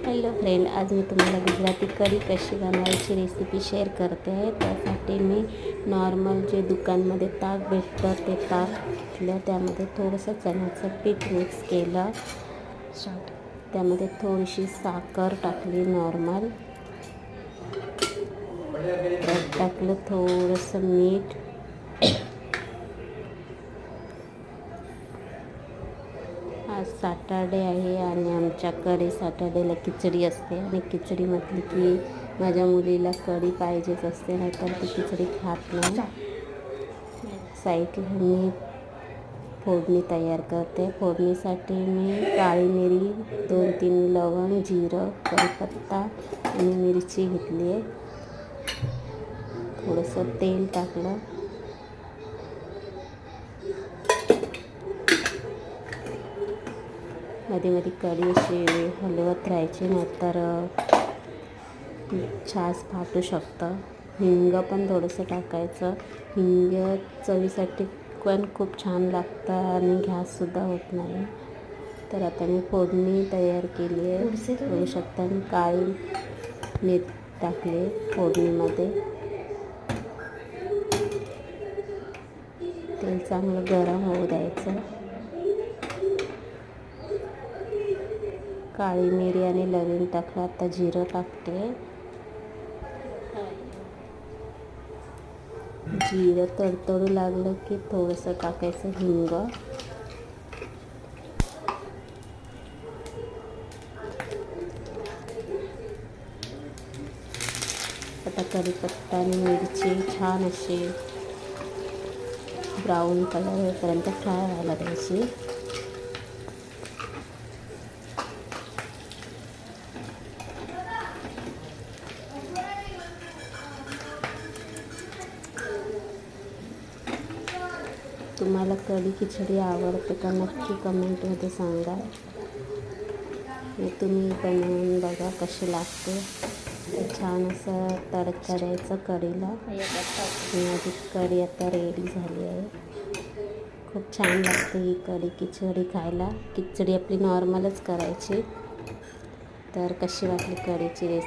Hello friend, आज मी तुम्हाला गुजराती कढी कशी बनवायची रेसिपी शेअर करते आहे. त्यासाठी मी नॉर्मल जे दुकानमध्ये ताक भेटतं ते ताक घेतलं. त्यामध्ये थोडंसं चण्याचं पीठ मिक्स केलं. त्यामध्ये थोडीशी साखर टाकली नॉर्मल. त्यात टाकलं थोडंसं मीठ. आज सॅटर्डे आहे आणि आमच्याकडे सॅटर्डेला खिचडी असते आणि खिचडी म्हटली की माझ्या मुलीला कढी पाहिजेच असते, नाहीतर ती खिचडी खात नाही. साईडला मी फोडणी तयार करते. फोडणीसाठी मी काळी मिरी, 2-3 लवंग, जिरं, कढीपत्ता आणि मिरची घेतली आहे. थोडंसं तेल टाकलं. मध्ये मध्ये कढी अशी हलवत राहायची, नाहीतर छास फाटू शकतं. हिंग पण थोडंसं टाकायचं. हिंग चवीसाठी पण खूप छान लागतं आणि गॅससुद्धा होत नाही. तर आता मी फोडणी तयार केली आहे. बघू शकता मी काळी मीठ टाकले फोडणीमध्ये. तेल चांगलं गरम होऊ द्यायचं. काळी मिरी आणि लवंग टाकलं. आता जिरं टाकते. जिरं तडतडू लागलं की थोडंसं टाकायचं हिंग. आता कढीपत्ता आणि मिरची छान अशी ब्राऊन कलर होईपर्यंत फ्राय व्हायला द्यायची. तुम्हाला कढी खिचडी आवडते का नक्की कमेंटमध्ये सांगा. तुम्ही बनवून बघा कशी लागते. छान असं तडका द्यायचं कढीला. माझी कढी आता रेडी झाली आहे. खूप छान लागते ही कढी खिचडी खायला. खिचडी आपली नॉर्मलच करायची. तर कशी वाटली कढीची रेसिपी